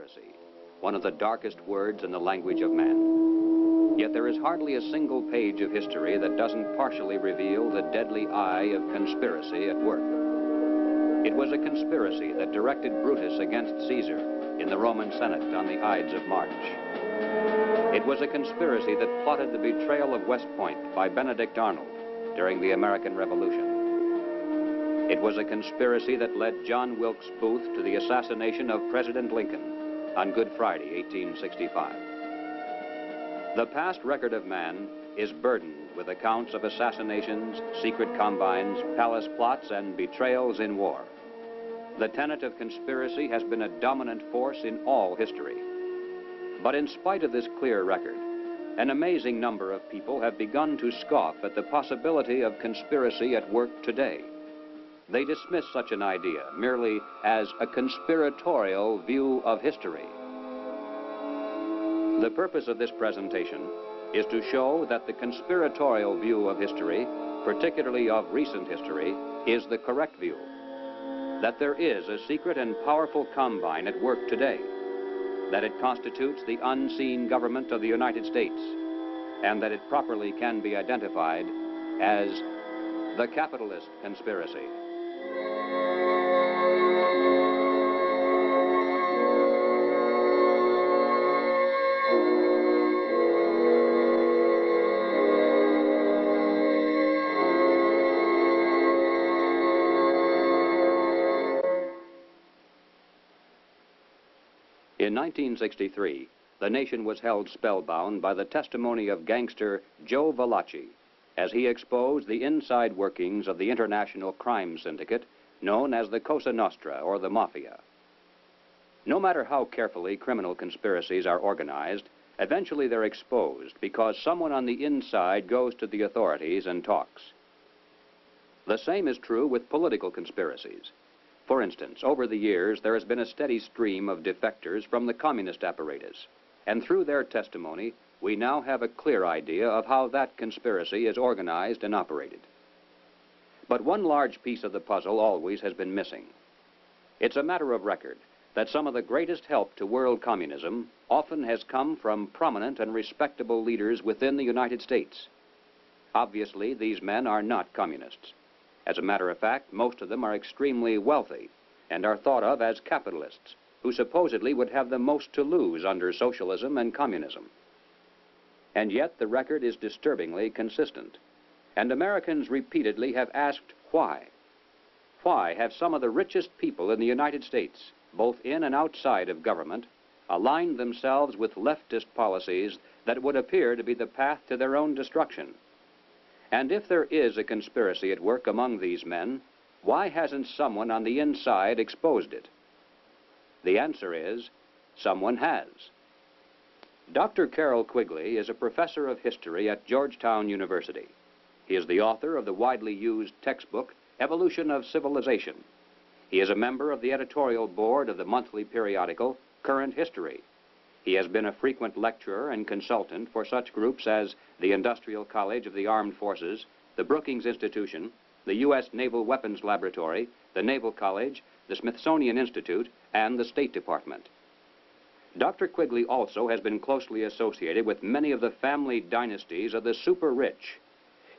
conspiracy, one of the darkest words in the language of man. Yet there is hardly a single page of history that doesn't partially reveal the deadly eye of conspiracy at work. It was a conspiracy that directed Brutus against Caesar in the Roman Senate on the Ides of March. It was a conspiracy that plotted the betrayal of West Point by Benedict Arnold during the American Revolution. It was a conspiracy that led John Wilkes Booth to the assassination of President Lincoln on Good Friday, 1865. The past record of man is burdened with accounts of assassinations, secret combines, palace plots, and betrayals in war. The tenet of conspiracy has been a dominant force in all history. But in spite of this clear record, an amazing number of people have begun to scoff at the possibility of conspiracy at work today. They dismiss such an idea merely as a conspiratorial view of history. The purpose of this presentation is to show that the conspiratorial view of history, particularly of recent history, is the correct view. That there is a secret and powerful combine at work today, that it constitutes the unseen government of the United States, and that it properly can be identified as the capitalist conspiracy. In 1963, the nation was held spellbound by the testimony of gangster Joe Valachi as he exposed the inside workings of the international crime syndicate known as the Cosa Nostra, or the Mafia. No matter how carefully criminal conspiracies are organized, eventually they're exposed because someone on the inside goes to the authorities and talks. The same is true with political conspiracies. For instance, over the years, there has been a steady stream of defectors from the communist apparatus, and through their testimony, we now have a clear idea of how that conspiracy is organized and operated. But one large piece of the puzzle always has been missing. It's a matter of record that some of the greatest help to world communism often has come from prominent and respectable leaders within the United States. Obviously, these men are not communists. As a matter of fact, most of them are extremely wealthy and are thought of as capitalists who supposedly would have the most to lose under socialism and communism. And yet the record is disturbingly consistent, and Americans repeatedly have asked why. Why have some of the richest people in the United States, both in and outside of government, aligned themselves with leftist policies that would appear to be the path to their own destruction? And if there is a conspiracy at work among these men, why hasn't someone on the inside exposed it? The answer is, someone has. Dr. Carroll Quigley is a professor of history at Georgetown University. He is the author of the widely used textbook, Evolution of Civilization. He is a member of the editorial board of the monthly periodical, Current History. He has been a frequent lecturer and consultant for such groups as the Industrial College of the Armed Forces, the Brookings Institution, the U.S. Naval Weapons Laboratory, the Naval College, the Smithsonian Institute, and the State Department. Dr. Quigley also has been closely associated with many of the family dynasties of the super-rich.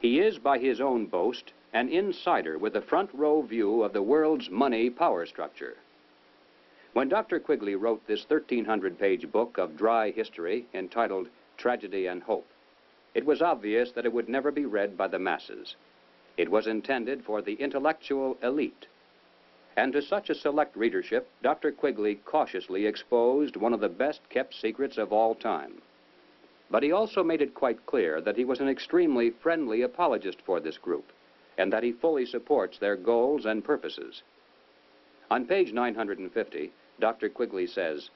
He is, by his own boast, an insider with a front-row view of the world's money power structure. When Dr. Quigley wrote this 1,300-page book of dry history entitled Tragedy and Hope, it was obvious that it would never be read by the masses. It was intended for the intellectual elite. And to such a select readership, Dr. Quigley cautiously exposed one of the best-kept secrets of all time. But he also made it quite clear that he was an extremely friendly apologist for this group, and that he fully supports their goals and purposes. On page 950, Dr. Quigley says,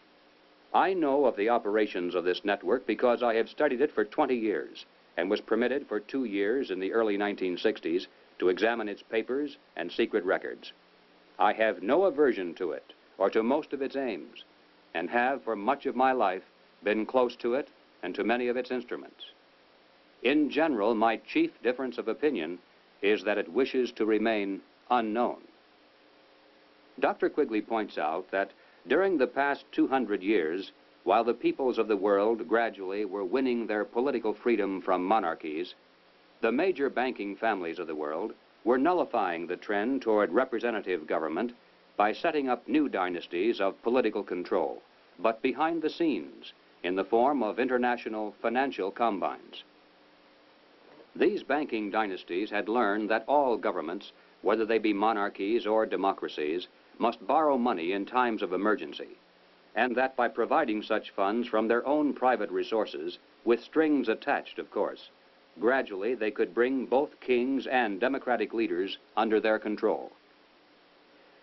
"I know of the operations of this network because I have studied it for 20 years and was permitted for 2 years in the early 1960s to examine its papers and secret records. I have no aversion to it or to most of its aims, and have for much of my life been close to it and to many of its instruments. In general, my chief difference of opinion is that it wishes to remain unknown." Dr. Quigley points out that During the past 200 years, while the peoples of the world gradually were winning their political freedom from monarchies, the major banking families of the world were nullifying the trend toward representative government by setting up new dynasties of political control, but behind the scenes, in the form of international financial combines. These banking dynasties had learned that all governments, whether they be monarchies or democracies, must borrow money in times of emergency, and that by providing such funds from their own private resources, with strings attached, of course, gradually they could bring both kings and democratic leaders under their control.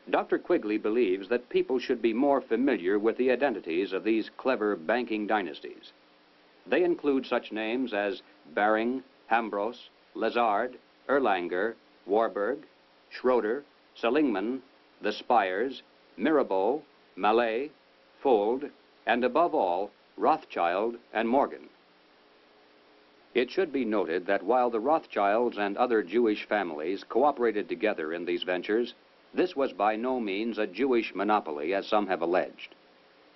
Dr. Quigley believes that people should be more familiar with the identities of these clever banking dynasties. They include such names as Baring, Hambros, Lazard, Erlanger, Warburg, Schroeder, Seligman, the Spires, Mirabeau, Mallet, Fould, and above all, Rothschild and Morgan. It should be noted that while the Rothschilds and other Jewish families cooperated together in these ventures, this was by no means a Jewish monopoly, as some have alleged.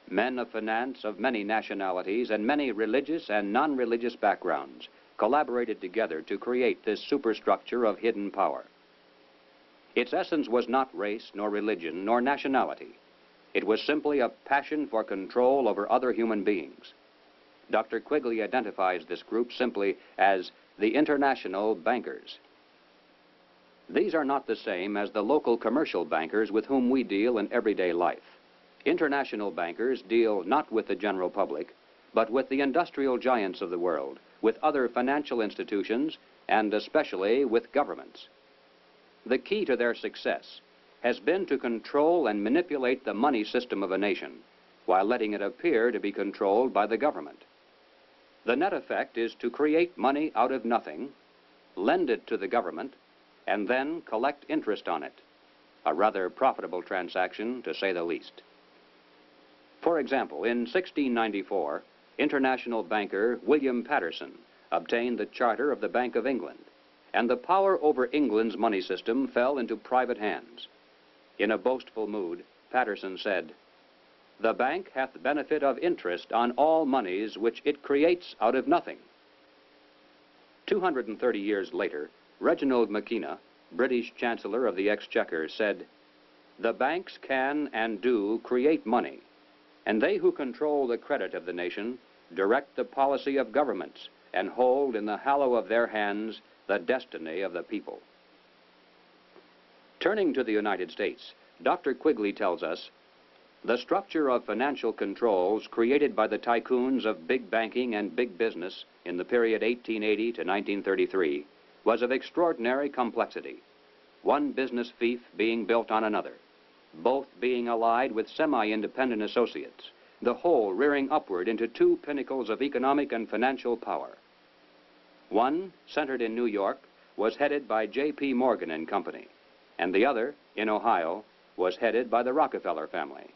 Men of finance of many nationalities and many religious and non-religious backgrounds collaborated together to create this superstructure of hidden power. Its essence was not race, nor religion, nor nationality. It was simply a passion for control over other human beings. Dr. Quigley identifies this group simply as the international bankers. These are not the same as the local commercial bankers with whom we deal in everyday life. International bankers deal not with the general public, but with the industrial giants of the world, with other financial institutions, and especially with governments. The key to their success has been to control and manipulate the money system of a nation, while letting it appear to be controlled by the government. The net effect is to create money out of nothing, lend it to the government, and then collect interest on it. A rather profitable transaction, to say the least. For example, in 1694, international banker William Patterson obtained the charter of the Bank of England, and the power over England's money system fell into private hands. In a boastful mood, Patterson said, "The bank hath benefit of interest on all monies which it creates out of nothing." 230 years later, Reginald Mackina, British Chancellor of the Exchequer, said, "The banks can and do create money, and they who control the credit of the nation direct the policy of governments and hold in the hollow of their hands the destiny of the people." Turning to the United States, Dr. Quigley tells us, "The structure of financial controls created by the tycoons of big banking and big business in the period 1880 to 1933 was of extraordinary complexity, one business fief being built on another, both being allied with semi-independent associates, the whole rearing upward into two pinnacles of economic and financial power. One, centered in New York, was headed by J.P. Morgan and Company, and the other, in Ohio, was headed by the Rockefeller family.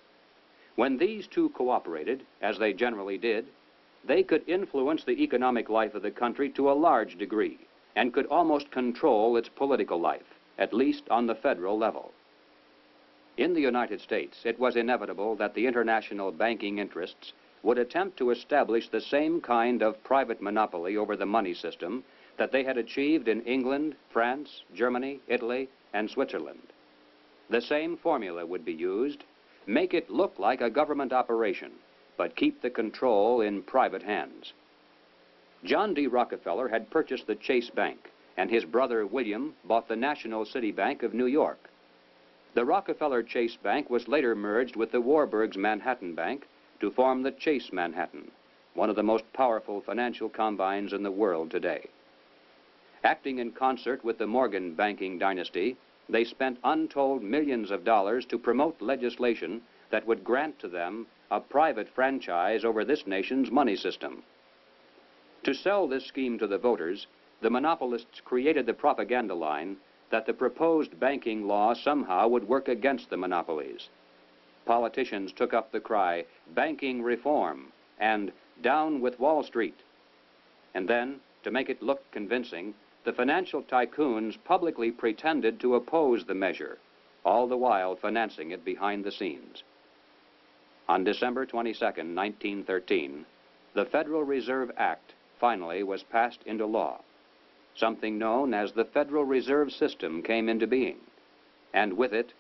When these two cooperated, as they generally did, they could influence the economic life of the country to a large degree, and could almost control its political life, at least on the federal level. In the United States, it was inevitable that the international banking interests would attempt to establish the same kind of private monopoly over the money system that they had achieved in England, France, Germany, Italy, and Switzerland. The same formula would be used: make it look like a government operation, but keep the control in private hands. John D. Rockefeller had purchased the Chase Bank, and his brother William bought the National City Bank of New York. The Rockefeller Chase Bank was later merged with the Warburg's Manhattan Bank to form the Chase Manhattan, one of the most powerful financial combines in the world today. Acting in concert with the Morgan banking dynasty, they spent untold millions of dollars to promote legislation that would grant to them a private franchise over this nation's money system. To sell this scheme to the voters, the monopolists created the propaganda line that the proposed banking law somehow would work against the monopolies. Politicians took up the cry, "Banking reform," and "Down with Wall Street." And then, to make it look convincing, the financial tycoons publicly pretended to oppose the measure, all the while financing it behind the scenes. On December 22, 1913, the Federal Reserve Act finally was passed into law. Something known as the Federal Reserve System came into being, and with it,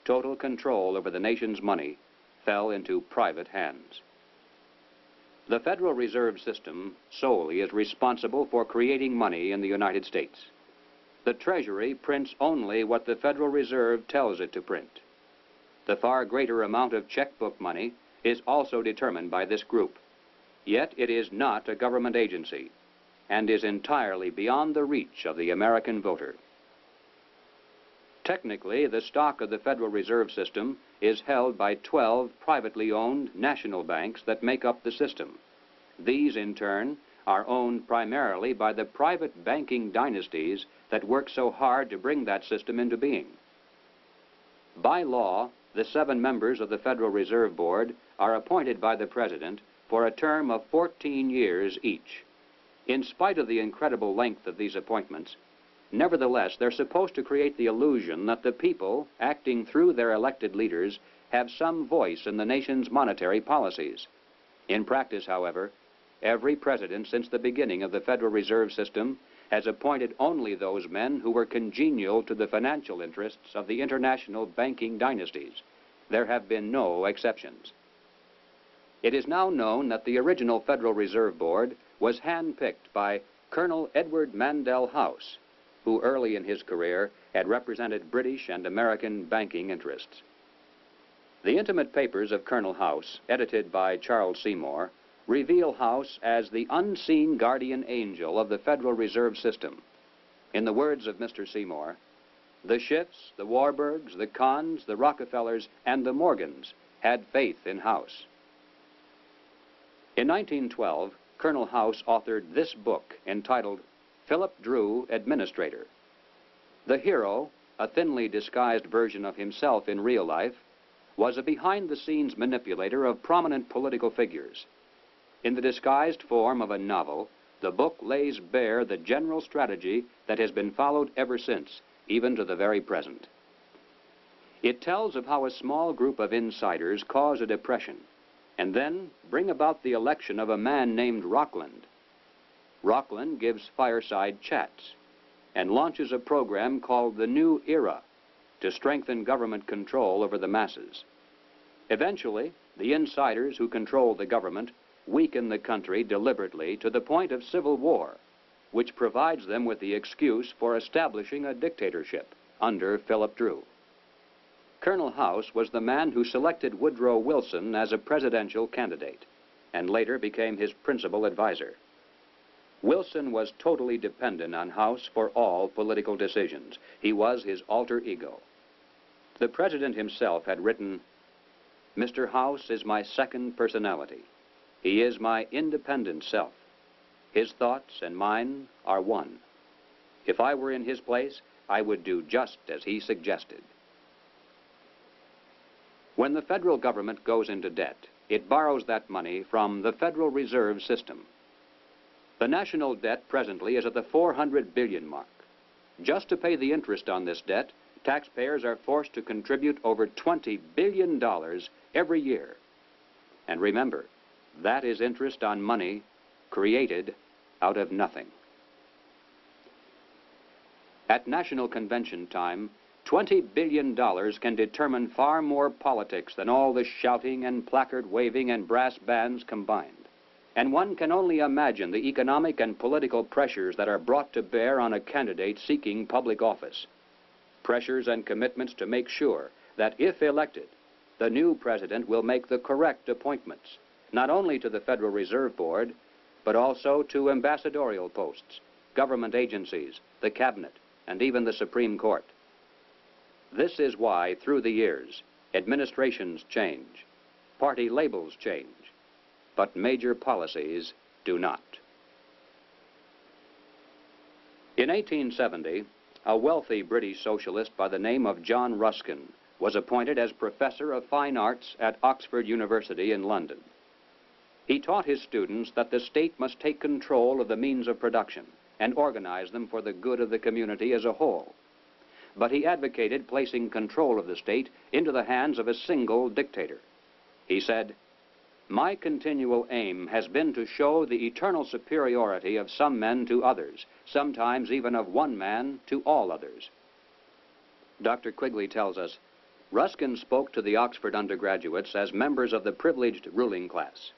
total control over the nation's money fell into private hands. The Federal Reserve System solely is responsible for creating money in the United States. The Treasury prints only what the Federal Reserve tells it to print. The far greater amount of checkbook money is also determined by this group. Yet it is not a government agency and is entirely beyond the reach of the American voter. Technically, the stock of the Federal Reserve System is held by 12 privately owned national banks that make up the system. These, in turn, are owned primarily by the private banking dynasties that work so hard to bring that system into being. By law, the 7 members of the Federal Reserve Board are appointed by the President for a term of 14 years each. In spite of the incredible length of these appointments, nevertheless, they're supposed to create the illusion that the people, acting through their elected leaders, have some voice in the nation's monetary policies. In practice, however, every president since the beginning of the Federal Reserve System has appointed only those men who were congenial to the financial interests of the international banking dynasties. There have been no exceptions. It is now known that the original Federal Reserve Board was handpicked by Colonel Edward Mandell House, who early in his career had represented British and American banking interests. The intimate papers of Colonel House, edited by Charles Seymour, reveal House as the unseen guardian angel of the Federal Reserve System. In the words of Mr. Seymour, the Schiffs, the Warburgs, the Kahns, the Rockefellers, and the Morgans had faith in House. In 1912, Colonel House authored this book entitled Philip Drew, Administrator. The hero, a thinly disguised version of himself in real life, was a behind-the-scenes manipulator of prominent political figures. In the disguised form of a novel, the book lays bare the general strategy that has been followed ever since, even to the very present. It tells of how a small group of insiders cause a depression and then bring about the election of a man named Rockland. Rockland gives fireside chats and launches a program called the New Era to strengthen government control over the masses. Eventually, the insiders who control the government weaken the country deliberately to the point of civil war, which provides them with the excuse for establishing a dictatorship under Philip Drew. Colonel House was the man who selected Woodrow Wilson as a presidential candidate and later became his principal advisor. Wilson was totally dependent on House for all political decisions. He was his alter ego. The president himself had written, "Mr. House is my second personality. He is my independent self. His thoughts and mine are one. If I were in his place, I would do just as he suggested." When the federal government goes into debt, it borrows that money from the Federal Reserve System. The national debt presently is at the 400 billion mark. Just to pay the interest on this debt, taxpayers are forced to contribute over $20 billion every year. And remember, that is interest on money created out of nothing. At National Convention time, $20 billion can determine far more politics than all the shouting and placard waving and brass bands combined. And one can only imagine the economic and political pressures that are brought to bear on a candidate seeking public office. Pressures and commitments to make sure that if elected, the new president will make the correct appointments, not only to the Federal Reserve Board, but also to ambassadorial posts, government agencies, the cabinet, and even the Supreme Court. This is why, through the years, administrations change, party labels change, but major policies do not. In 1870, a wealthy British socialist by the name of John Ruskin was appointed as Professor of Fine Arts at Oxford University in London. He taught his students that the state must take control of the means of production and organize them for the good of the community as a whole. But he advocated placing control of the state into the hands of a single dictator. He said, "My continual aim has been to show the eternal superiority of some men to others, sometimes even of one man to all others." Dr. Quigley tells us, Ruskin spoke to the Oxford undergraduates as members of the privileged ruling class.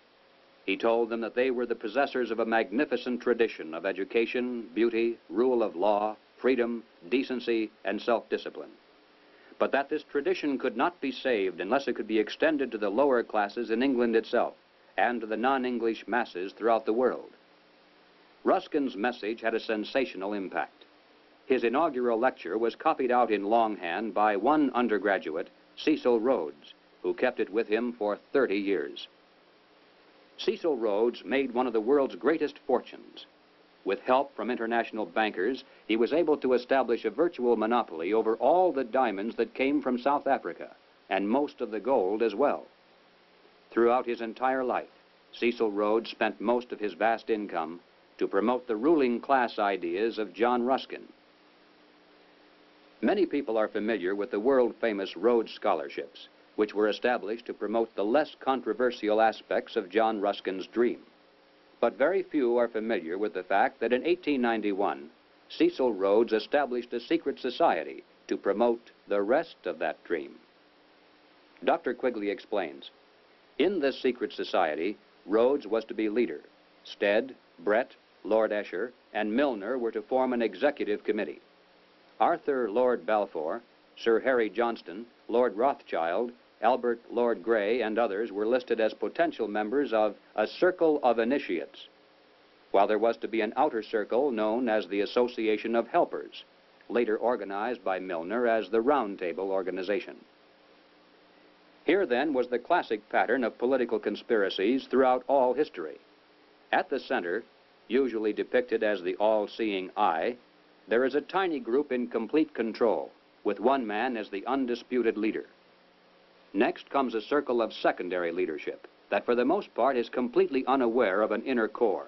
He told them that they were the possessors of a magnificent tradition of education, beauty, rule of law, freedom, decency, and self-discipline, but that this tradition could not be saved unless it could be extended to the lower classes in England itself and to the non-English masses throughout the world. Ruskin's message had a sensational impact. His inaugural lecture was copied out in longhand by one undergraduate, Cecil Rhodes, who kept it with him for 30 years. Cecil Rhodes made one of the world's greatest fortunes. With help from international bankers, he was able to establish a virtual monopoly over all the diamonds that came from South Africa, and most of the gold as well. Throughout his entire life, Cecil Rhodes spent most of his vast income to promote the ruling class ideas of John Ruskin. Many people are familiar with the world-famous Rhodes Scholarships, which were established to promote the less controversial aspects of John Ruskin's dream. But very few are familiar with the fact that in 1891, Cecil Rhodes established a secret society to promote the rest of that dream. Dr. Quigley explains, in this secret society, Rhodes was to be leader. Stead, Brett, Lord Esher, and Milner were to form an executive committee. Arthur Lord Balfour, Sir Harry Johnston, Lord Rothschild, Albert Lord Grey, and others were listed as potential members of a circle of initiates, while there was to be an outer circle known as the Association of Helpers, later organized by Milner as the Round Table Organization. Here, then, was the classic pattern of political conspiracies throughout all history. At the center, usually depicted as the all-seeing eye, there is a tiny group in complete control, with one man as the undisputed leader. Next comes a circle of secondary leadership that for the most part is completely unaware of an inner core.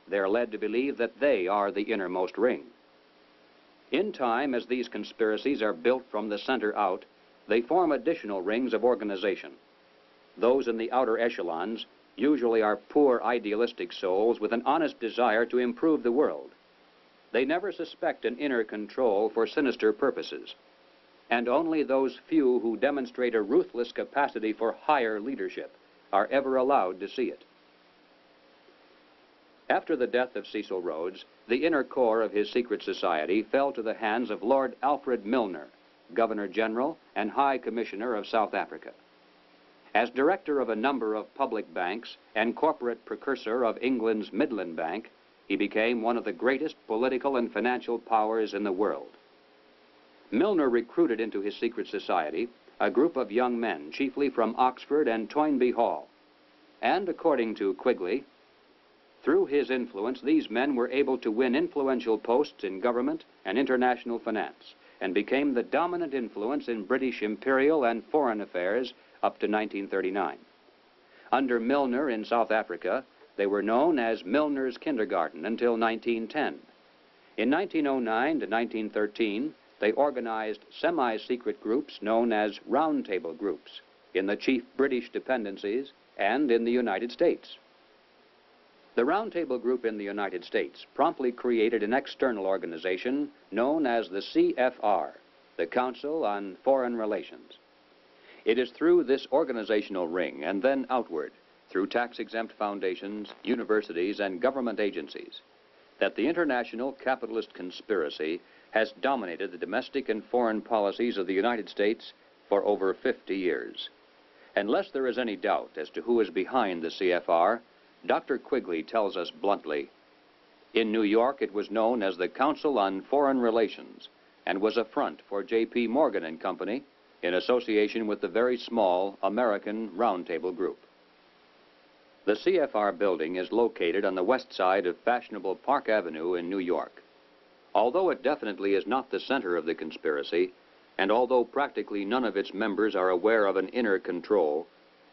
They're led to believe that they are the innermost ring. In time, as these conspiracies are built from the center out, they form additional rings of organization. Those in the outer echelons usually are poor idealistic souls with an honest desire to improve the world. They never suspect an inner control for sinister purposes, and only those few who demonstrate a ruthless capacity for higher leadership are ever allowed to see it. After the death of Cecil Rhodes, the inner core of his secret society fell to the hands of Lord Alfred Milner, Governor General and High Commissioner of South Africa. As director of a number of public banks and corporate precursor of England's Midland Bank, he became one of the greatest political and financial powers in the world. Milner recruited into his secret society a group of young men, chiefly from Oxford and Toynbee Hall. And according to Quigley, through his influence, these men were able to win influential posts in government and international finance, and became the dominant influence in British imperial and foreign affairs up to 1939. Under Milner in South Africa, they were known as Milner's Kindergarten until 1910. In 1909 to 1913, they organized semi-secret groups known as Round Table groups in the chief British dependencies and in the United States. The Round Table group in the United States promptly created an external organization known as the CFR, the Council on Foreign Relations. It is through this organizational ring and then outward, through tax-exempt foundations, universities, and government agencies, that the international capitalist conspiracy has dominated the domestic and foreign policies of the United States for over 50 years. Unless there is any doubt as to who is behind the CFR, Dr. Quigley tells us bluntly, in New York it was known as the Council on Foreign Relations and was a front for J.P. Morgan and Company in association with the very small American Round Table Group. The CFR building is located on the west side of fashionable Park Avenue in New York. Although it definitely is not the center of the conspiracy, and although practically none of its members are aware of an inner control,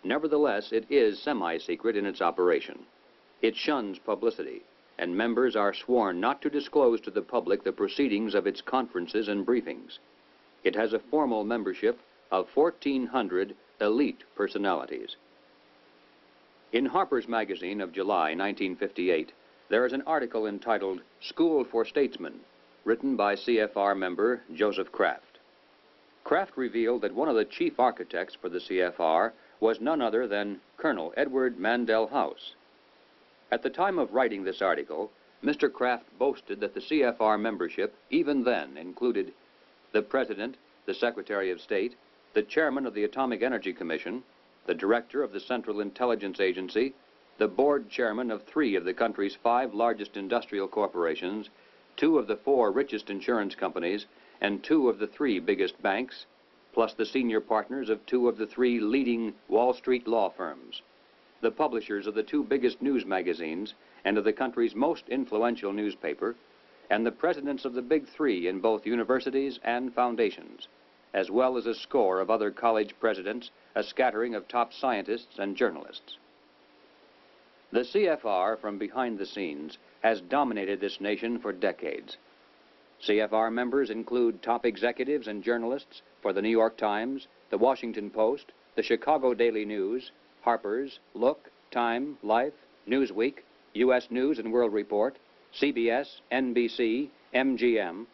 nevertheless it is semi-secret in its operation. It shuns publicity, and members are sworn not to disclose to the public the proceedings of its conferences and briefings. It has a formal membership of 1,400 elite personalities. In Harper's Magazine of July 1958, there is an article entitled School for Statesmen, written by CFR member Joseph Kraft. Kraft revealed that one of the chief architects for the CFR was none other than Colonel Edward Mandell House. At the time of writing this article, Mr. Kraft boasted that the CFR membership even then included the President, the Secretary of State, the Chairman of the Atomic Energy Commission, the Director of the Central Intelligence Agency, the Board Chairman of 3 of the country's 5 largest industrial corporations, 2 of the 4 richest insurance companies, and 2 of the 3 biggest banks, plus the senior partners of 2 of the 3 leading Wall Street law firms, the publishers of the 2 biggest news magazines and of the country's most influential newspaper, and the presidents of the big 3 in both universities and foundations, as well as a score of other college presidents, a scattering of top scientists and journalists. The CFR, from behind the scenes, has dominated this nation for decades. CFR members include top executives and journalists for the New York Times, the Washington Post, the Chicago Daily News, Harper's, Look, Time, Life, Newsweek, U.S. News and World Report, CBS, NBC, MGM.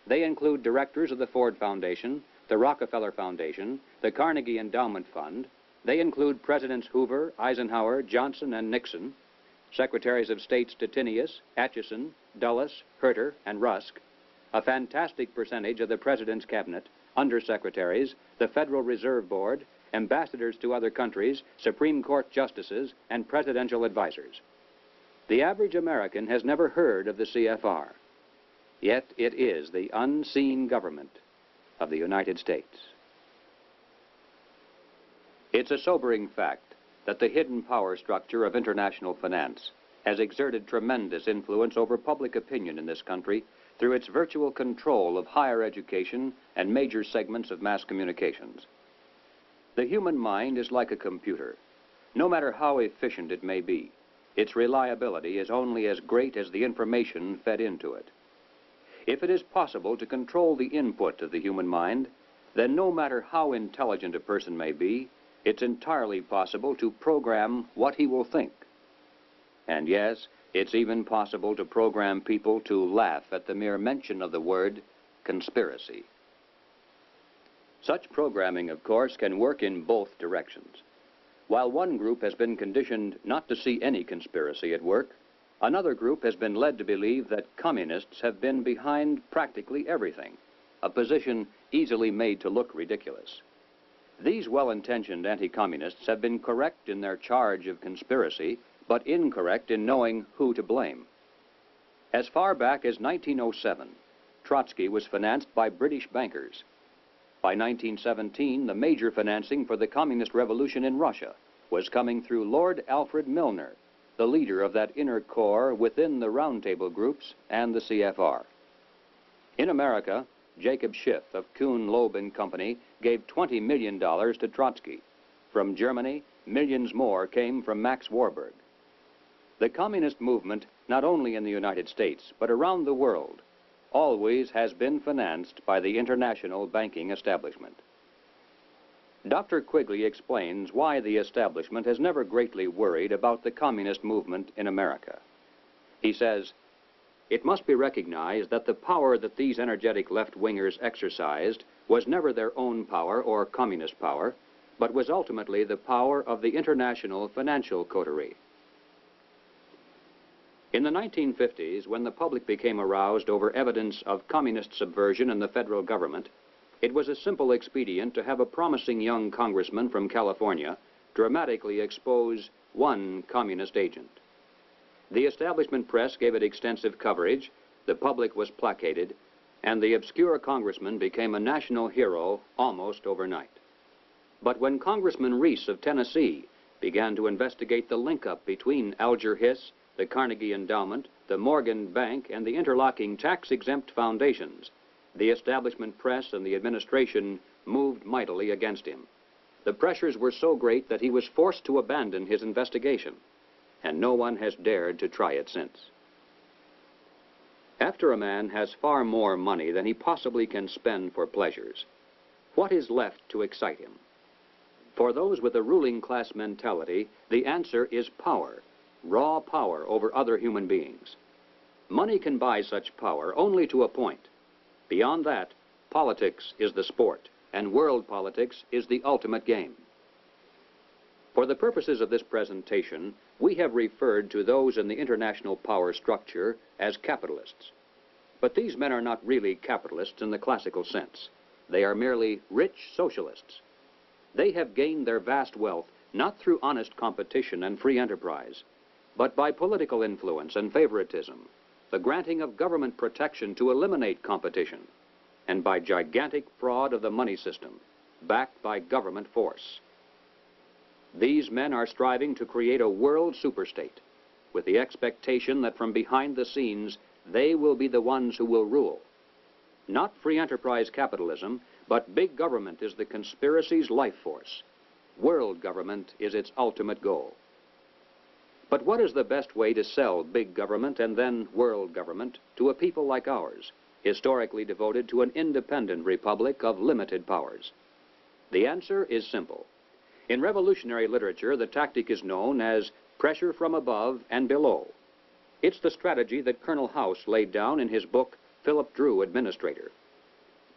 They include directors of the Ford Foundation, the Rockefeller Foundation, the Carnegie Endowment Fund. They include Presidents Hoover, Eisenhower, Johnson, and Nixon, Secretaries of State Stettinius, Atchison, Dulles, Herter, and Rusk, a fantastic percentage of the President's Cabinet, undersecretaries, the Federal Reserve Board, ambassadors to other countries, Supreme Court justices, and presidential advisors. The average American has never heard of the CFR, yet it is the unseen government of the United States. It's a sobering fact that the hidden power structure of international finance has exerted tremendous influence over public opinion in this country through its virtual control of higher education and major segments of mass communications. The human mind is like a computer. No matter how efficient it may be, its reliability is only as great as the information fed into it. If it is possible to control the input of the human mind, then no matter how intelligent a person may be, it's entirely possible to program what he will think. And yes, it's even possible to program people to laugh at the mere mention of the word conspiracy. Such programming, of course, can work in both directions. While one group has been conditioned not to see any conspiracy at work, another group has been led to believe that communists have been behind practically everything, a position easily made to look ridiculous. These well-intentioned anti-communists have been correct in their charge of conspiracy, but incorrect in knowing who to blame. As far back as 1907, Trotsky was financed by British bankers. By 1917, the major financing for the communist revolution in Russia was coming through Lord Alfred Milner, the leader of that inner core within the roundtable groups and the CFR. In America, Jacob Schiff of Kuhn, Loeb and Company gave $20 million to Trotsky. From Germany, millions more came from Max Warburg. The communist movement, not only in the United States, but around the world, always has been financed by the international banking establishment. Dr. Quigley explains why the establishment has never greatly worried about the communist movement in America. He says, "It must be recognized that the power that these energetic left-wingers exercised was never their own power or communist power, but was ultimately the power of the international financial coterie." In the 1950s, when the public became aroused over evidence of communist subversion in the federal government, it was a simple expedient to have a promising young congressman from California dramatically expose one communist agent. The establishment press gave it extensive coverage, the public was placated, and the obscure congressman became a national hero almost overnight. But when Congressman Reese of Tennessee began to investigate the link-up between Alger Hiss, the Carnegie Endowment, the Morgan Bank, and the interlocking tax-exempt foundations, the establishment press and the administration moved mightily against him. The pressures were so great that he was forced to abandon his investigation, and no one has dared to try it since. After a man has far more money than he possibly can spend for pleasures, what is left to excite him? For those with a ruling class mentality, the answer is power, raw power over other human beings. Money can buy such power only to a point. Beyond that, politics is the sport, and world politics is the ultimate game. For the purposes of this presentation, we have referred to those in the international power structure as capitalists. But these men are not really capitalists in the classical sense. They are merely rich socialists. They have gained their vast wealth not through honest competition and free enterprise, but by political influence and favoritism, the granting of government protection to eliminate competition, and by gigantic fraud of the money system, backed by government force. These men are striving to create a world superstate, with the expectation that from behind the scenes, they will be the ones who will rule. Not free enterprise capitalism, but big government is the conspiracy's life force. World government is its ultimate goal. But what is the best way to sell big government and then world government to a people like ours, historically devoted to an independent republic of limited powers? The answer is simple. In revolutionary literature, the tactic is known as pressure from above and below. It's the strategy that Colonel House laid down in his book, Philip Drew, Administrator.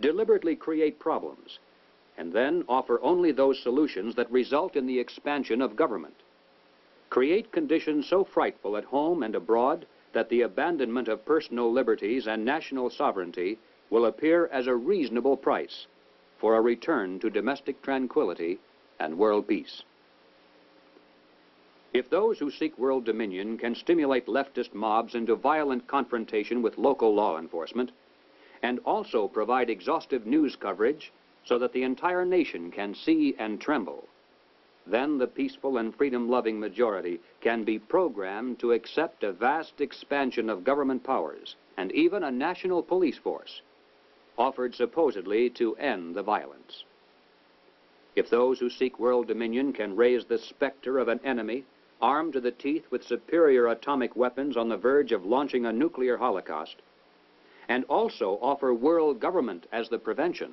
Deliberately create problems, and then offer only those solutions that result in the expansion of government. Create conditions so frightful at home and abroad that the abandonment of personal liberties and national sovereignty will appear as a reasonable price for a return to domestic tranquility and world peace. If those who seek world dominion can stimulate leftist mobs into violent confrontation with local law enforcement, and also provide exhaustive news coverage so that the entire nation can see and tremble, then the peaceful and freedom-loving majority can be programmed to accept a vast expansion of government powers and even a national police force, offered supposedly to end the violence. If those who seek world dominion can raise the specter of an enemy armed to the teeth with superior atomic weapons on the verge of launching a nuclear holocaust, and also offer world government as the prevention,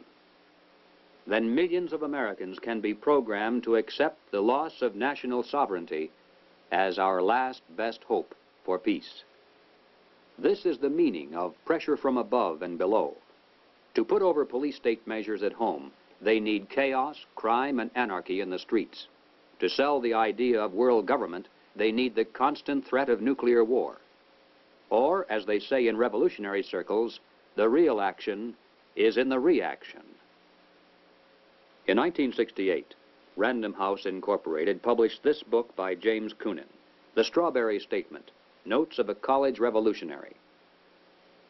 then millions of Americans can be programmed to accept the loss of national sovereignty as our last best hope for peace. This is the meaning of pressure from above and below. To put over police state measures at home, they need chaos, crime, and anarchy in the streets. To sell the idea of world government, they need the constant threat of nuclear war. Or, as they say in revolutionary circles, the real action is in the reaction. In 1968, Random House Incorporated published this book by James Coonan, The Strawberry Statement, Notes of a College Revolutionary.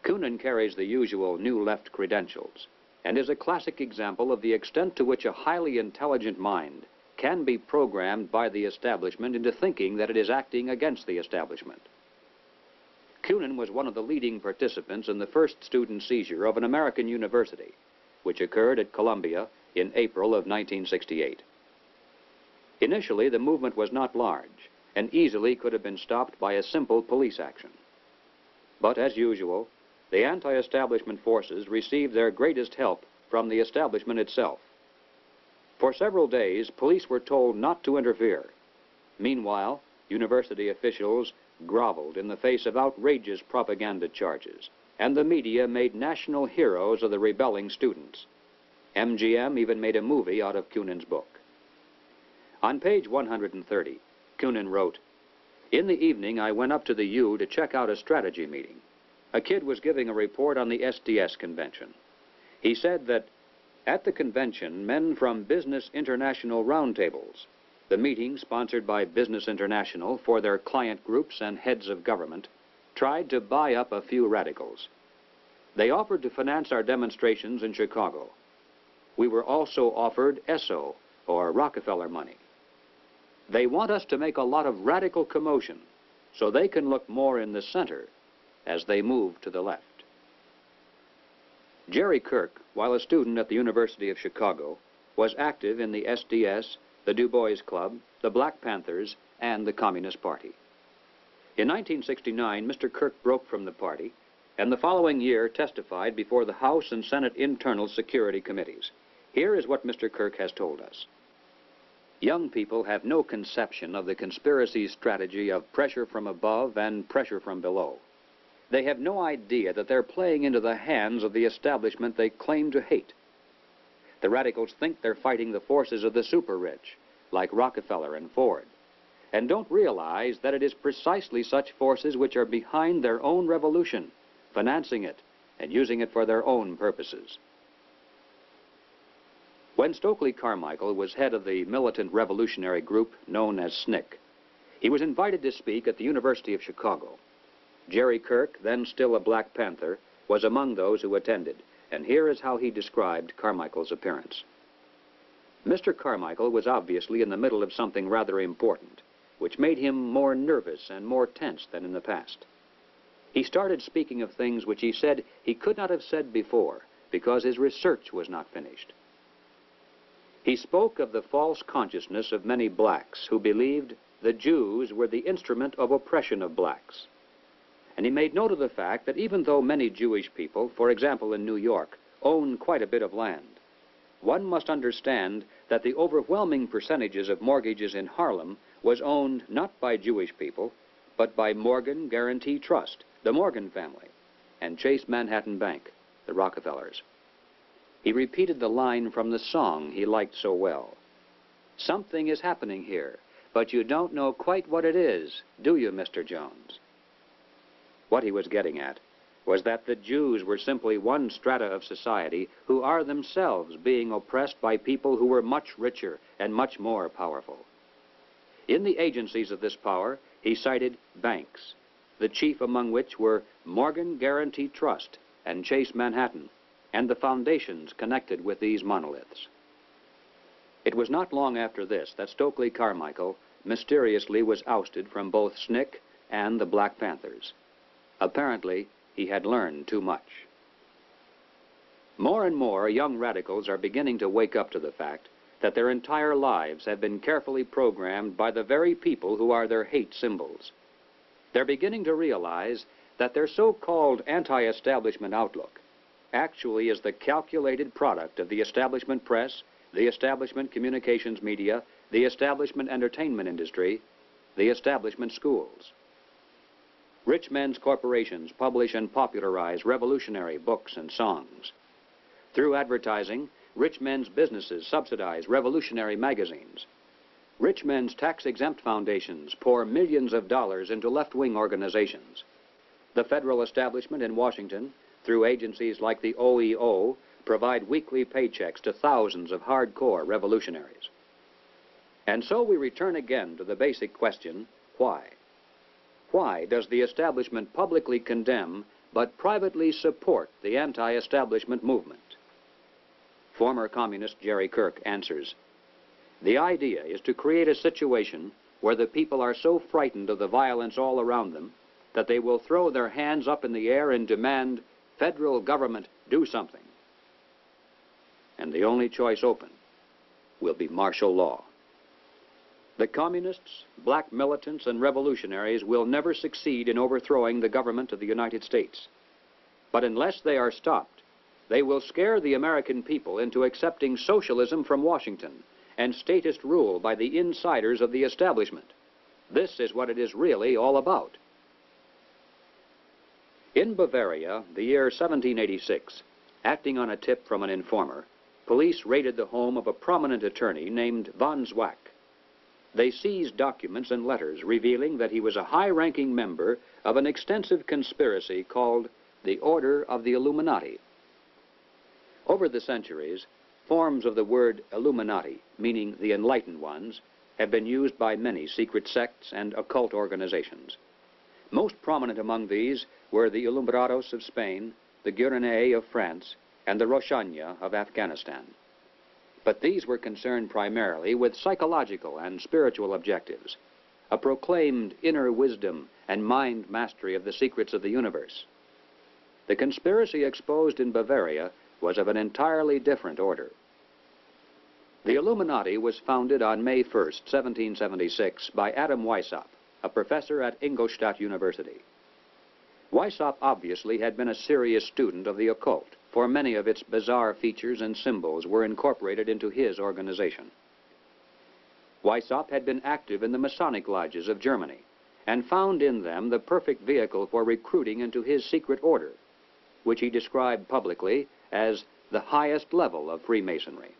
Coonan carries the usual New Left credentials and is a classic example of the extent to which a highly intelligent mind can be programmed by the establishment into thinking that it is acting against the establishment. Coonan was one of the leading participants in the first student seizure of an American university, which occurred at Columbia in April of 1968. Initially, the movement was not large and easily could have been stopped by a simple police action. But as usual, the anti-establishment forces received their greatest help from the establishment itself. For several days, police were told not to interfere. Meanwhile, university officials groveled in the face of outrageous propaganda charges, and the media made national heroes of the rebelling students. MGM even made a movie out of Coonan's book. On page 130, Coonan wrote, "In the evening, I went up to the U to check out a strategy meeting. A kid was giving a report on the SDS convention. He said that at the convention, men from Business International roundtables, the meeting sponsored by Business International for their client groups and heads of government, tried to buy up a few radicals. They offered to finance our demonstrations in Chicago. We were also offered ESSO, or Rockefeller money. They want us to make a lot of radical commotion so they can look more in the center as they move to the left." Jerry Kirk, while a student at the University of Chicago, was active in the SDS, the Du Bois Club, the Black Panthers, and the Communist Party. In 1969, Mr. Kirk broke from the party, and the following year testified before the House and Senate Internal Security Committees. Here is what Mr. Kirk has told us. Young people have no conception of the conspiracy's strategy of pressure from above and pressure from below. They have no idea that they're playing into the hands of the establishment they claim to hate. The radicals think they're fighting the forces of the super-rich, like Rockefeller and Ford, and don't realize that it is precisely such forces which are behind their own revolution, financing it and using it for their own purposes. When Stokely Carmichael was head of the militant revolutionary group known as SNCC, he was invited to speak at the University of Chicago. Jerry Kirk, then still a Black Panther, was among those who attended, and here is how he described Carmichael's appearance. Mr. Carmichael was obviously in the middle of something rather important, which made him more nervous and more tense than in the past. He started speaking of things which he said he could not have said before because his research was not finished. He spoke of the false consciousness of many blacks who believed the Jews were the instrument of oppression of blacks. And he made note of the fact that even though many Jewish people, for example in New York, own quite a bit of land, one must understand that the overwhelming percentages of mortgages in Harlem was owned not by Jewish people, but by Morgan Guarantee Trust, the Morgan family, and Chase Manhattan Bank, the Rockefellers. He repeated the line from the song he liked so well. "Something is happening here, but you don't know quite what it is, do you, Mr. Jones?" What he was getting at was that the Jews were simply one strata of society who are themselves being oppressed by people who were much richer and much more powerful. In the agencies of this power, he cited banks, the chief among which were Morgan Guarantee Trust and Chase Manhattan, and the foundations connected with these monoliths. It was not long after this that Stokely Carmichael mysteriously was ousted from both SNCC and the Black Panthers. Apparently, he had learned too much. More and more young radicals are beginning to wake up to the fact that their entire lives have been carefully programmed by the very people who are their hate symbols. They're beginning to realize that their so-called anti-establishment outlook actually is the calculated product of the establishment press, the establishment communications media, the establishment entertainment industry, the establishment schools. Rich men's corporations publish and popularize revolutionary books and songs. Through advertising, rich men's businesses subsidize revolutionary magazines. Rich men's tax-exempt foundations pour millions of dollars into left-wing organizations. The federal establishment in Washington, through agencies like the OEO, provide weekly paychecks to thousands of hardcore revolutionaries. And so we return again to the basic question, why? Why does the establishment publicly condemn but privately support the anti-establishment movement? Former communist Jerry Kirk answers, "The idea is to create a situation where the people are so frightened of the violence all around them that they will throw their hands up in the air and demand, 'Federal government, do something.' And the only choice open will be martial law. The communists, black militants, and revolutionaries will never succeed in overthrowing the government of the United States. But unless they are stopped, they will scare the American people into accepting socialism from Washington and statist rule by the insiders of the establishment. This is what it is really all about." In Bavaria, the year 1786, acting on a tip from an informer, police raided the home of a prominent attorney named von Zwack. They seized documents and letters revealing that he was a high-ranking member of an extensive conspiracy called the Order of the Illuminati. Over the centuries, forms of the word Illuminati, meaning the enlightened ones, have been used by many secret sects and occult organizations. Most prominent among these were the Illuminados of Spain, the Gueronnais of France, and the Roshania of Afghanistan. But these were concerned primarily with psychological and spiritual objectives, a proclaimed inner wisdom and mind mastery of the secrets of the universe. The conspiracy exposed in Bavaria was of an entirely different order. The Illuminati was founded on May 1st, 1776, by Adam Weishaupt, a professor at Ingolstadt University. Weishaupt obviously had been a serious student of the occult, for many of its bizarre features and symbols were incorporated into his organization. Weishaupt had been active in the Masonic lodges of Germany and found in them the perfect vehicle for recruiting into his secret order, which he described publicly as the highest level of Freemasonry.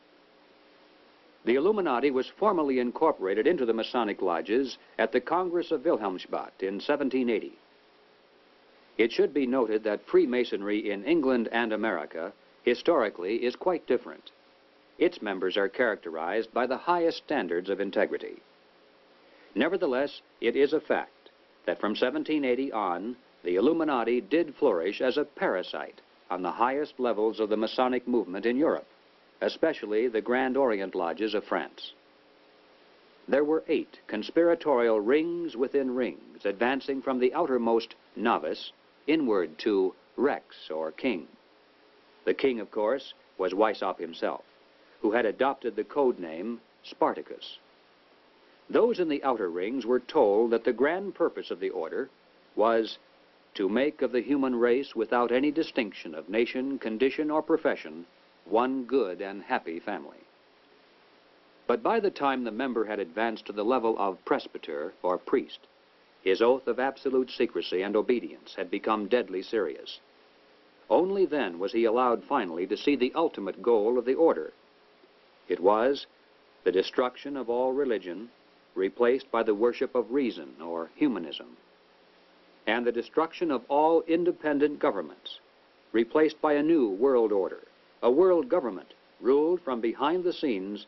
The Illuminati was formally incorporated into the Masonic lodges at the Congress of Wilhelmsbad in 1780. It should be noted that Freemasonry in England and America historically is quite different. Its members are characterized by the highest standards of integrity. Nevertheless, it is a fact that from 1780 on, the Illuminati did flourish as a parasite on the highest levels of the Masonic movement in Europe, especially the Grand Orient lodges of France. There were 8 conspiratorial rings within rings, advancing from the outermost novice inward to Rex, or king. The king, of course, was Weishaupt himself, who had adopted the code name Spartacus. Those in the outer rings were told that the grand purpose of the order was to make of the human race, without any distinction of nation, condition, or profession, one good and happy family. But by the time the member had advanced to the level of presbyter, or priest, his oath of absolute secrecy and obedience had become deadly serious. Only then was he allowed finally to see the ultimate goal of the order. It was the destruction of all religion, replaced by the worship of reason, or humanism, and the destruction of all independent governments, replaced by a new world order, a world government ruled from behind the scenes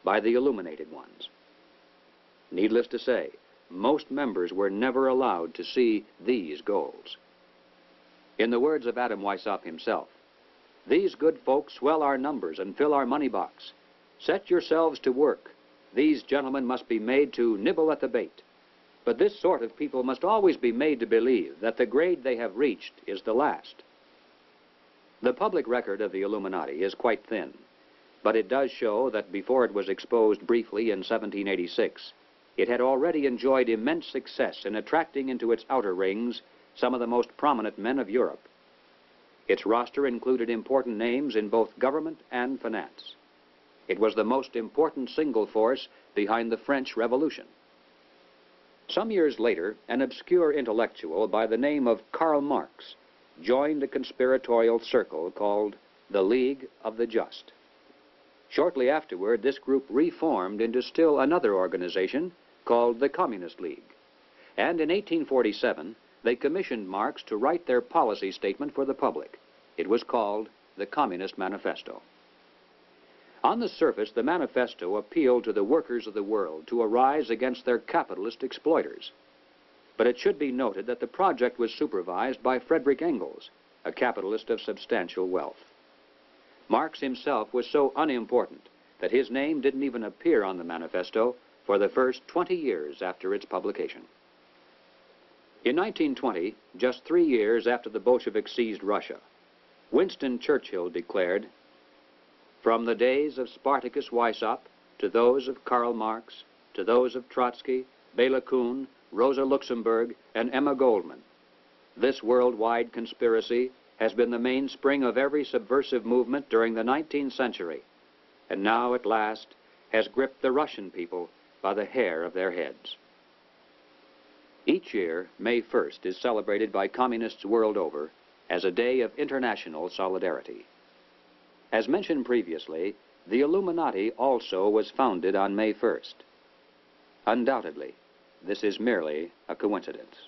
by the illuminated ones. Needless to say, most members were never allowed to see these goals. In the words of Adam Weishaupt himself, "These good folk swell our numbers and fill our money box. Set yourselves to work. These gentlemen must be made to nibble at the bait. But this sort of people must always be made to believe that the grade they have reached is the last." The public record of the Illuminati is quite thin, but it does show that before it was exposed briefly in 1786, it had already enjoyed immense success in attracting into its outer rings some of the most prominent men of Europe. Its roster included important names in both government and finance. It was the most important single force behind the French Revolution. Some years later, an obscure intellectual by the name of Karl Marx joined a conspiratorial circle called the League of the Just. Shortly afterward, this group reformed into still another organization called the Communist League. And in 1847, they commissioned Marx to write their policy statement for the public. It was called the Communist Manifesto. On the surface, the manifesto appealed to the workers of the world to arise against their capitalist exploiters. But it should be noted that the project was supervised by Friedrich Engels, a capitalist of substantial wealth. Marx himself was so unimportant that his name didn't even appear on the manifesto for the first 20 years after its publication. In 1920, just 3 years after the Bolsheviks seized Russia, Winston Churchill declared, "From the days of Spartacus Weishaupt to those of Karl Marx, to those of Trotsky, Bela Kun, Rosa Luxemburg, and Emma Goldman, this worldwide conspiracy has been the mainspring of every subversive movement during the 19th century, and now at last has gripped the Russian people by the hair of their heads." Each year, May 1st is celebrated by communists world over as a day of international solidarity. As mentioned previously, the Illuminati also was founded on May 1st. Undoubtedly, this is merely a coincidence.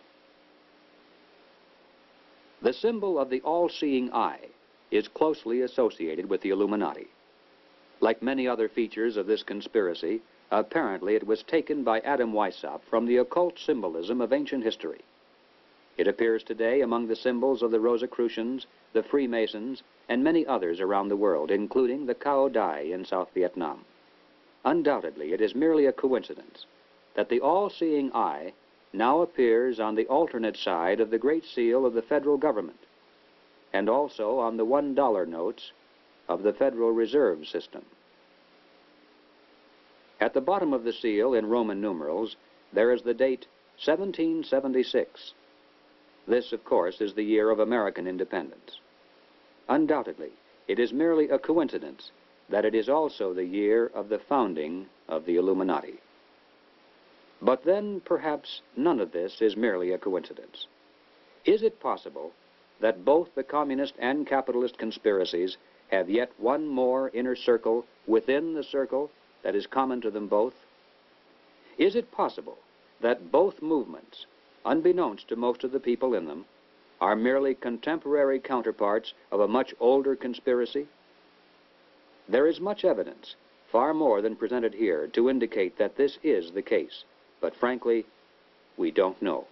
The symbol of the all-seeing eye is closely associated with the Illuminati. Like many other features of this conspiracy, apparently it was taken by Adam Weishaupt from the occult symbolism of ancient history. It appears today among the symbols of the Rosicrucians, the Freemasons, and many others around the world, including the Cao Dai in South Vietnam. Undoubtedly, it is merely a coincidence that the all-seeing eye now appears on the alternate side of the Great Seal of the federal government, and also on the $1 notes of the Federal Reserve System. At the bottom of the seal, in Roman numerals, there is the date 1776. This, of course, is the year of American independence. Undoubtedly, it is merely a coincidence that it is also the year of the founding of the Illuminati. But then, perhaps, none of this is merely a coincidence. Is it possible that both the communist and capitalist conspiracies have yet one more inner circle within the circle that is common to them both? Is it possible that both movements, unbeknownst to most of the people in them, are merely contemporary counterparts of a much older conspiracy? There is much evidence, far more than presented here, to indicate that this is the case. But frankly, we don't know.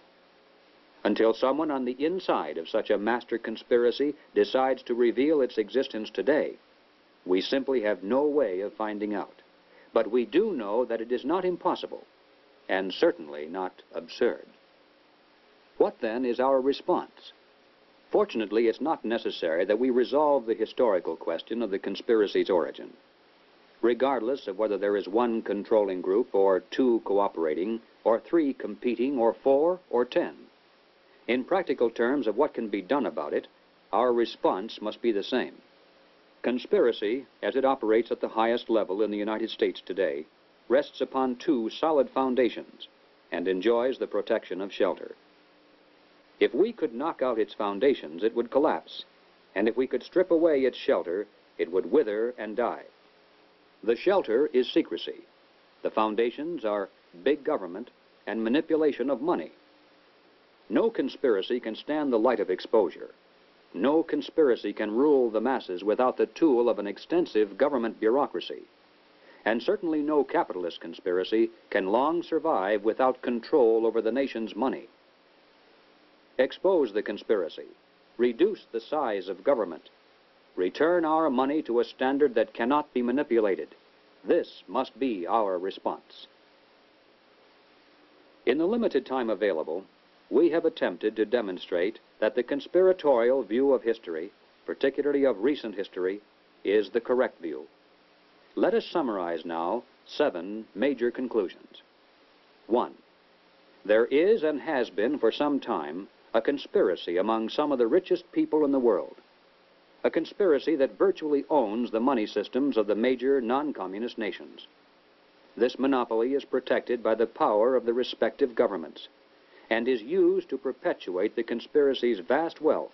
Until someone on the inside of such a master conspiracy decides to reveal its existence today, we simply have no way of finding out. But we do know that it is not impossible, and certainly not absurd. What then is our response? Fortunately, it's not necessary that we resolve the historical question of the conspiracy's origin. Regardless of whether there is one controlling group, or two cooperating, or three competing, or 4 or 10. In practical terms of what can be done about it, our response must be the same. Conspiracy, as it operates at the highest level in the United States today, rests upon two solid foundations and enjoys the protection of shelter. If we could knock out its foundations, it would collapse, and if we could strip away its shelter, it would wither and die. The shelter is secrecy. The foundations are big government and manipulation of money. No conspiracy can stand the light of exposure. No conspiracy can rule the masses without the tool of an extensive government bureaucracy. And certainly no capitalist conspiracy can long survive without control over the nation's money. Expose the conspiracy. Reduce the size of government. Return our money to a standard that cannot be manipulated. This must be our response. In the limited time available, we have attempted to demonstrate that the conspiratorial view of history, particularly of recent history, is the correct view. Let us summarize now 7 major conclusions. 1. There is and has been for some time a conspiracy among some of the richest people in the world. A conspiracy that virtually owns the money systems of the major non-communist nations. This monopoly is protected by the power of the respective governments and is used to perpetuate the conspiracy's vast wealth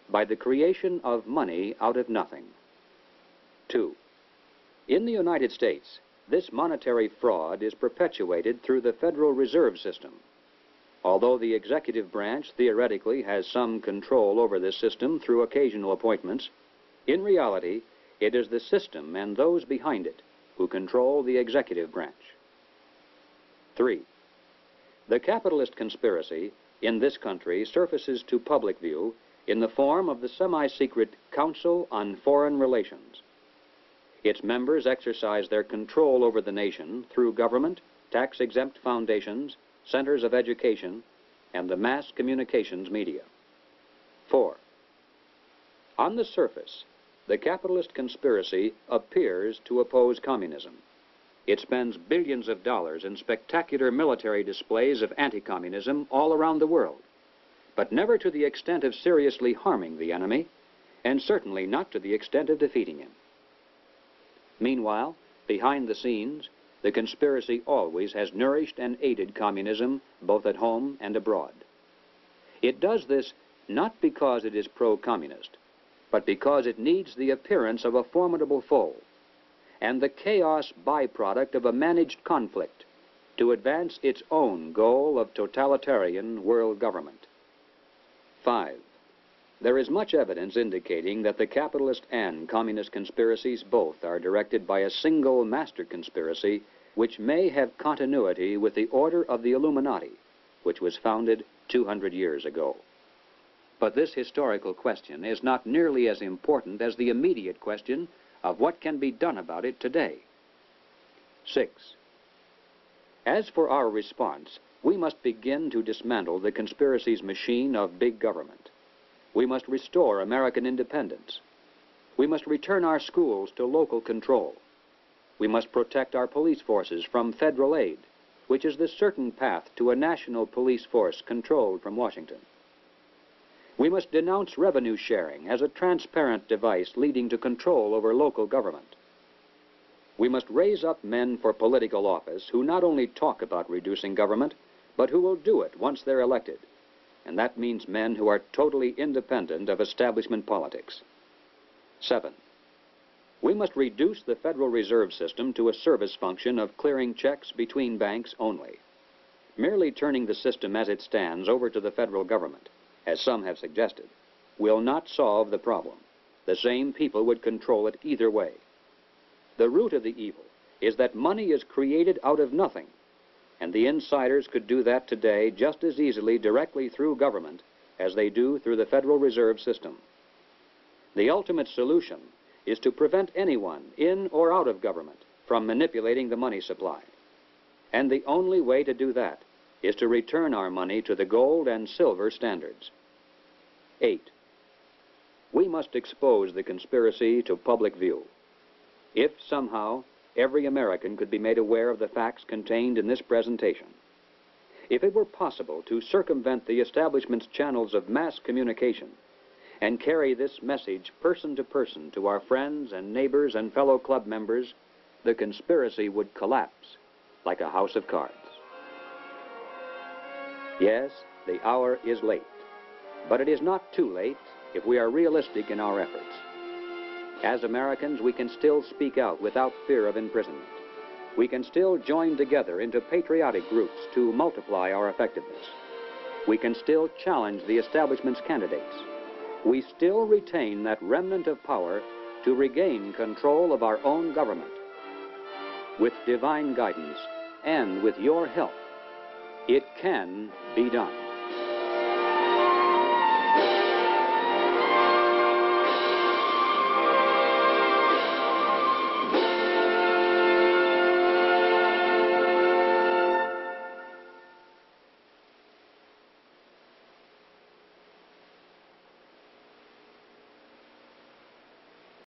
by the creation of money out of nothing. 2. In the United States, this monetary fraud is perpetuated through the Federal Reserve System. Although the executive branch theoretically has some control over this system through occasional appointments, in reality, it is the system and those behind it who control the executive branch. 3. The capitalist conspiracy in this country surfaces to public view in the form of the semi-secret Council on Foreign Relations. Its members exercise their control over the nation through government, tax-exempt foundations, centers of education, and the mass communications media. 4. On the surface, the capitalist conspiracy appears to oppose communism. It spends billions of dollars in spectacular military displays of anti-communism all around the world, but never to the extent of seriously harming the enemy, and certainly not to the extent of defeating him. Meanwhile, behind the scenes, the conspiracy always has nourished and aided communism both at home and abroad. It does this not because it is pro-communist, but because it needs the appearance of a formidable foe and the chaos byproduct of a managed conflict to advance its own goal of totalitarian world government. 5. There is much evidence indicating that the capitalist and communist conspiracies both are directed by a single master conspiracy which may have continuity with the order of the Illuminati, which was founded 200 years ago. But this historical question is not nearly as important as the immediate question of what can be done about it today. 6. As for our response, we must begin to dismantle the conspiracy's machine of big government. We must restore American independence. We must return our schools to local control. We must protect our police forces from federal aid, which is the certain path to a national police force controlled from Washington. We must denounce revenue sharing as a transparent device leading to control over local government. We must raise up men for political office who not only talk about reducing government, but who will do it once they're elected. And that means men who are totally independent of establishment politics. 7. We must reduce the Federal Reserve System to a service function of clearing checks between banks only. Merely turning the system as it stands over to the federal government, as some have suggested, will not solve the problem. The same people would control it either way. The root of the evil is that money is created out of nothing, and the insiders could do that today just as easily directly through government as they do through the Federal Reserve System. The ultimate solution is to prevent anyone, in or out of government, from manipulating the money supply. And the only way to do that is to return our money to the gold and silver standards. 8. We must expose the conspiracy to public view. If somehow every American could be made aware of the facts contained in this presentation, if it were possible to circumvent the establishment's channels of mass communication and carry this message person to our friends and neighbors and fellow club members, the conspiracy would collapse like a house of cards. Yes, the hour is late, but it is not too late if we are realistic in our efforts. As Americans, we can still speak out without fear of imprisonment. We can still join together into patriotic groups to multiply our effectiveness. We can still challenge the establishment's candidates. We still retain that remnant of power to regain control of our own government. With divine guidance and with your help, it can be done.